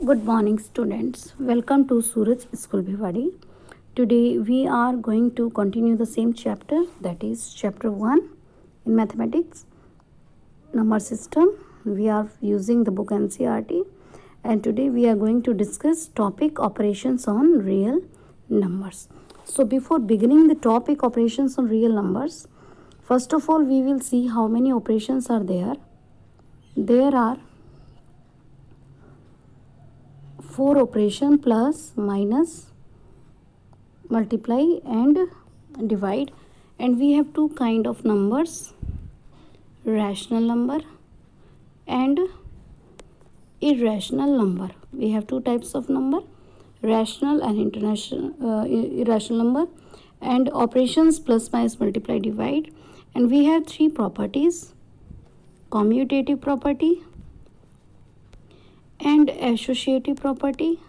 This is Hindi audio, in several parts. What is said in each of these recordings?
Good morning, students. Welcome to Suraj School Bhiwadi. Today we are going to continue the same chapter, that is chapter 1 in mathematics, number system. We are using the book NCERT, and today we are going to discuss topic operations on real numbers. So before beginning the topic operations on real numbers, first of all we will see how many operations are there. There are 4 operation: plus, minus, multiply and divide. And we have two kind of numbers: rational number and irrational number. We have two types of number: rational and irrational number, and operations plus, minus, multiply, divide. And we have three properties: commutative property and associative property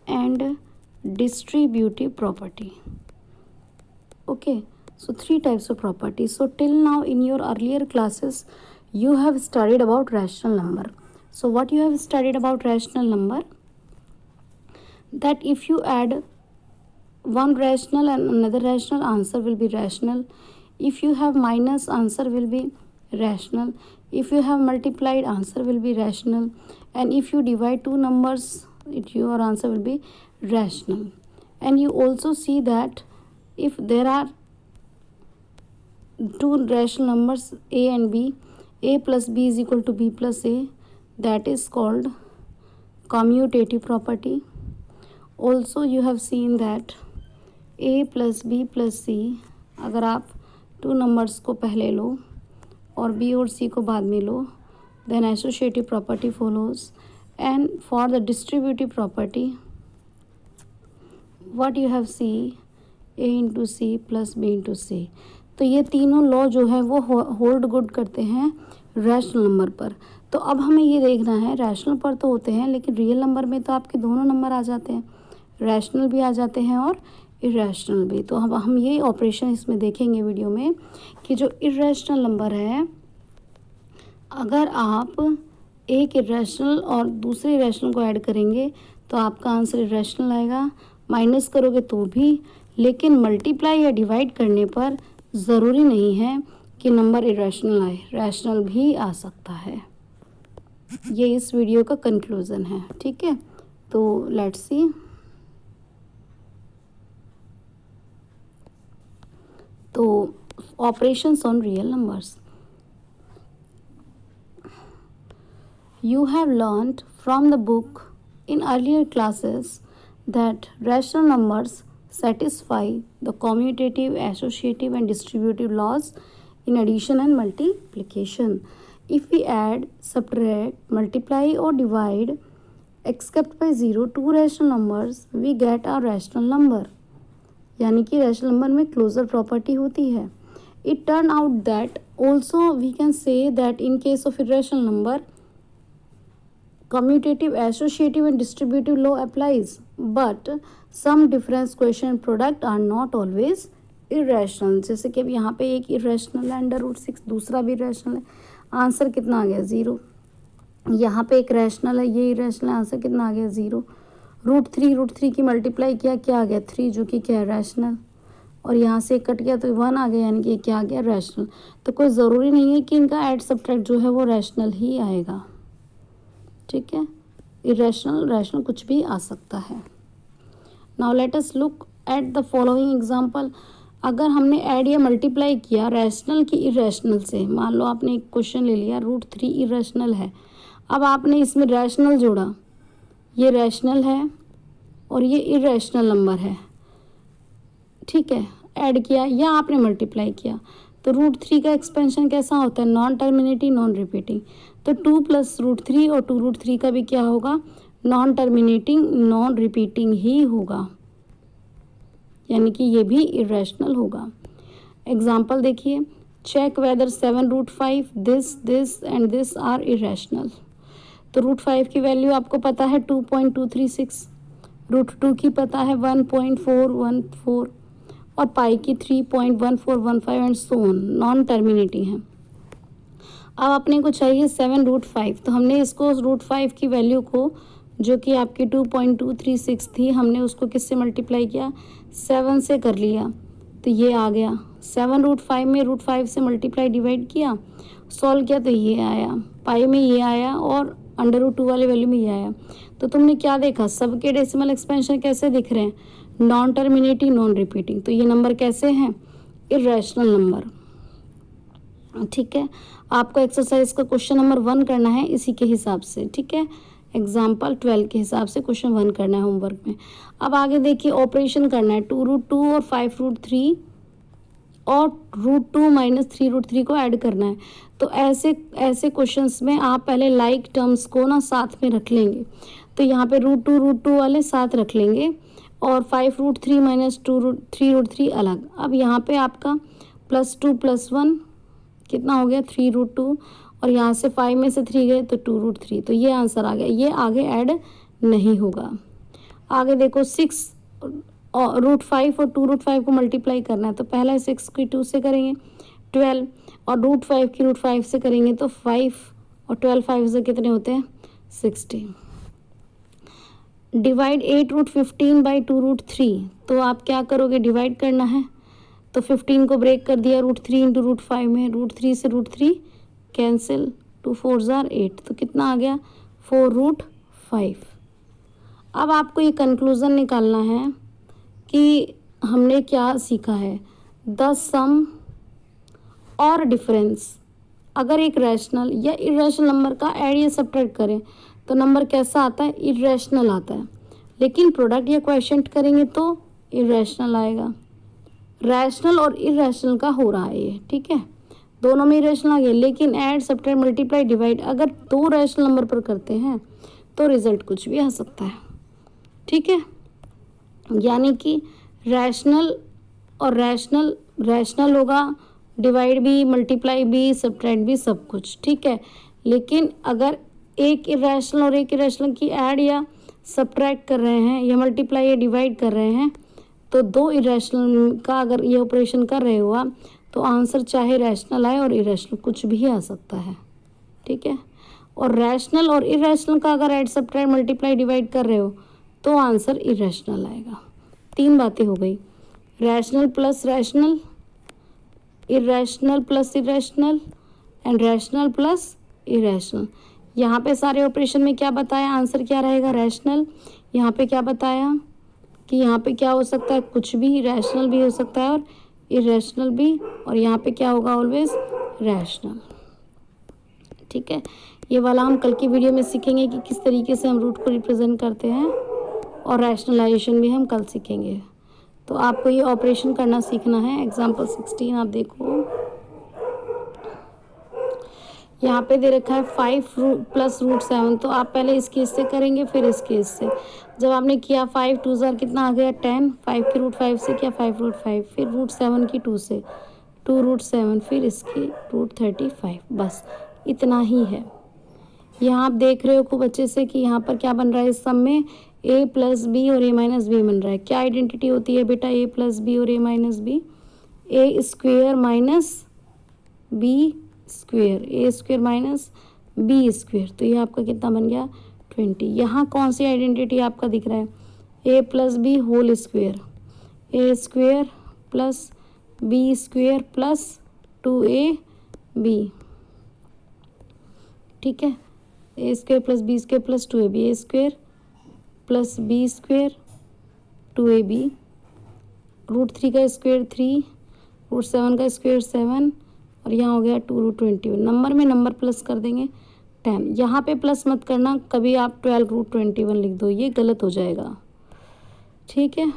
and distributive property. Okay, so three types of properties. So till now in your earlier classes you have studied about rational number. So what you have studied about rational number, that if you add one rational and another rational, answer will be rational. If you have minus, answer will be rational. If you have multiplied, answer will be rational. And if you divide two numbers, your answer will be rational. And you also see that if there are two rational numbers a and b, a plus b is equal to b plus a, that is called commutative property. Also you have seen that a plus b plus c, अगर आप टू नंबर्स को पहले लो और b और c को बाद में लो, then associative property follows. And for the distributive property, what you have c, a into c plus b into c. तो ये तीनों लॉ जो है वो होल्ड गुड करते हैं रैशनल नंबर पर. तो अब हमें ये देखना है, रैशनल पर तो होते हैं लेकिन रियल नंबर में तो आपके दोनों नंबर आ जाते हैं, रैशनल भी आ जाते हैं और इरेशनल भी. तो अब हम ये ऑपरेशन इसमें देखेंगे वीडियो में कि जो इरेशनल नंबर है, अगर आप एक इरेशनल और दूसरे इरेशनल को ऐड करेंगे तो आपका आंसर इरेशनल आएगा, माइनस करोगे तो भी. लेकिन मल्टीप्लाई या डिवाइड करने पर ज़रूरी नहीं है कि नंबर इरेशनल आए, रैशनल भी आ सकता है. ये इस वीडियो का कंक्लूज़न है. ठीक है, तो लेट्स सी. तो operations on real numbers. You have learned from the book in earlier classes that rational numbers satisfy the commutative, associative and distributive laws in addition and multiplication. If we add, subtract, multiply or divide except by 0 two rational numbers, we get a rational number. यानी कि रैशनल नंबर में क्लोजर प्रॉपर्टी होती है. It turn out that also we can say that in case of irrational number commutative, associative and distributive law applies, but some difference question product are not always irrational. जैसे कि अब यहाँ पे एक irrational है √6, दूसरा भी irrational है, आंसर कितना आ गया 0. यहाँ पे एक rational है, ये irrational है, आंसर कितना आ गया 0. √3 की मल्टीप्लाई किया, क्या आ गया 3, जो कि क्या है रैशनल. और यहाँ से कट गया तो 1 आ गया, यानी कि क्या आ गया रैशनल. तो कोई ज़रूरी नहीं है कि इनका ऐड सब्ट्रैक्ट जो है वो रैशनल ही आएगा. ठीक है, इरेशनल रैशनल कुछ भी आ सकता है. Now let us look at the following example. अगर हमने ऐड या मल्टीप्लाई किया रैशनल की इरेशनल से, मान लो आपने एक क्वेश्चन ले लिया, √3 इरेशनल है, अब आपने इसमें रैशनल जोड़ा, ये रैशनल है और ये इरेशनल नंबर है. ठीक है, ऐड किया या आपने मल्टीप्लाई किया, तो √3 का एक्सपेंशन कैसा होता है, नॉन टर्मिनेटिंग नॉन रिपीटिंग. तो 2 प्लस √3 और 2√3 का भी क्या होगा, नॉन टर्मिनेटिंग नॉन रिपीटिंग ही होगा, यानी कि ये भी इरेशनल होगा. एग्जाम्पल देखिए, check whether 7√5 this and this are irrational. तो √5 की वैल्यू आपको पता है 2.236, √2 की पता है 1.414 और पाई की 3.1415 and so on, non terminating है. अब अपने को चाहिए 7√5, तो हमने इसको √5 की वैल्यू को जो कि आपकी 2.236 थी, हमने उसको किससे मल्टीप्लाई किया, 7 से कर लिया, तो ये आ गया। 7√5 में √5 से मल्टीप्लाई डिवाइड किया, सॉल्व किया तो ये आया, पाई में ये आया और √2 वाले वैल्यू में ये आया। तो तुमने क्या देखा, सबके डेसिमल एक्सपेंशन कैसे दिख रहे हैं, नॉन टर्मिनेटिंग नॉन रिपीटिंग। तो ये नंबर कैसे हैं, इरेशनल नंबर। ठीक है, आपको एक्सरसाइज का क्वेश्चन नंबर 1 करना है इसी के हिसाब से। ठीक है, एग्जाम्पल 12 के हिसाब से क्वेश्चन 1 करना है होमवर्क में। अब आगे देखिए, ऑपरेशन करना है, 2√2 और 5√3 और √2 माइनस 3√3 को ऐड करना है। तो ऐसे क्वेश्चंस में आप पहले लाइक टर्म्स को ना साथ में रख लेंगे। तो यहाँ पे √2 वाले साथ रख लेंगे और 5√3 माइनस 3√3 अलग। अब यहाँ पे आपका +2 + 1 कितना हो गया, 3√2, और यहाँ से 5 में से 3 गए तो 2√3। तो ये आंसर आ गया, ये आगे ऐड नहीं होगा। आगे देखो 6 और √5 और 2√5 को मल्टीप्लाई करना है। तो पहला 6 की 2 से करेंगे 12, और √5 की √5 से करेंगे तो 5, और 12 5 से कितने होते हैं, 60। डिवाइड 8√15 बाई 2√3, तो आप क्या करोगे, डिवाइड करना है। तो 15 को ब्रेक कर दिया √3 इंटू √5 में, √3 से √3 कैंसिल, 2 4 जार 8, तो कितना आ गया, 4√5। अब आपको ये कंक्लूज़न निकालना है कि हमने क्या सीखा है, द सम और डिफरेंस। अगर एक रैशनल या इरेशनल नंबर का ऐड या सब्ट्रैक्ट करें तो नंबर कैसा आता है, इरेशनल आता है। लेकिन प्रोडक्ट या क्वोशिएंट करेंगे तो इरेशनल आएगा। रैशनल और इरेशनल का हो रहा है ये, ठीक है, दोनों में इरेशनल आ गया। लेकिन ऐड सब्ट्रैक्ट मल्टीप्लाई डिवाइड अगर 2 रैशनल नंबर पर करते हैं तो रिजल्ट कुछ भी आ सकता है। ठीक है, यानी कि रैशनल और रैशनल होगा, डिवाइड भी, मल्टीप्लाई भी, सब्ट्रैक्ट भी, सब कुछ। ठीक है, लेकिन अगर एक इरेशनल और एक इरेशनल की ऐड या सब्ट्रैक्ट कर रहे हैं या मल्टीप्लाई या डिवाइड कर रहे हैं तो 2 इरेशनल का अगर ये ऑपरेशन कर रहे हो आप तो आंसर चाहे रैशनल आए और इरेशनल कुछ भी आ सकता है। ठीक है, और रैशनल और इरेशनल का अगर ऐड सब्ट्रैक्ट मल्टीप्लाई डिवाइड कर रहे हो तो आंसर इरेशनल आएगा। 3 बातें हो गई, rational plus rational, irrational plus irrational and rational plus irrational. यहाँ पे सारे ऑपरेशन में क्या बताया, आंसर क्या रहेगा, रैशनल। यहाँ पे क्या बताया कि यहाँ पे क्या हो सकता है, कुछ भी, रैशनल भी हो सकता है और इरेशनल भी, और यहाँ पे क्या होगा, ऑलवेज रैशनल। ठीक है, ये वाला हम कल की वीडियो में सीखेंगे कि किस तरीके से हम रूट को रिप्रेजेंट करते हैं, और रैशनलाइजेशन भी हम कल सीखेंगे। तो आपको ये ऑपरेशन करना सीखना है। एग्जाम्पल 16 आप देखो, यहाँ पे दे रखा है 5 + √7, तो आप पहले इस केस से करेंगे फिर इस केस से। जब आपने किया 5 2 जार कितना आ गया, 10, 5 की √5 से किया 5√5, फिर √7 की 2 से 2√7, फिर इसकी √35, बस इतना ही है। यहाँ आप देख रहे हो खूब अच्छे से कि यहाँ पर क्या बन रहा है, इस सम में a + b और a - b बन रहा है। क्या आइडेंटिटी होती है बेटा, a + b और a - b, a square minus b square, a square minus b square, तो ये आपका कितना बन गया, 20। यहाँ कौन सी आइडेंटिटी आपका दिख रहा है, a + b whole square, a square plus b square plus 2ab। ठीक है, a square plus b square plus 2ab, a square plus b square 2ab, √3 का स्क्वेयर 3, √7 का स्क्वेयर 7, और यहाँ हो गया 2√21। नंबर में नंबर प्लस कर देंगे 10। यहाँ पे प्लस मत करना, कभी आप 12√21 लिख दो, ये गलत हो जाएगा। ठीक है,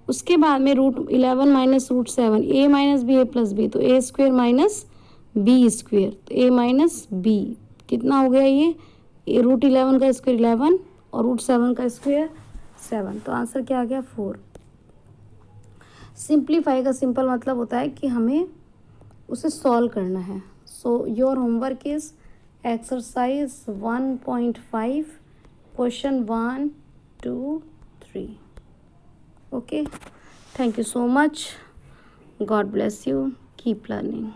उसके बाद में √11 minus √7, a minus b a plus b, तो a square minus b square, तो a माइनस b कितना हो गया, ये √11 का स्क्वेयर 11 और √7 का स्क्वेयर 7, तो आंसर क्या आ गया, 4। सिंप्लीफाई का सिंपल मतलब होता है कि हमें उसे सॉल्व करना है। So your homework is exercise 1.5 question 1 2 3। Okay, thank you so much, God bless you, keep learning.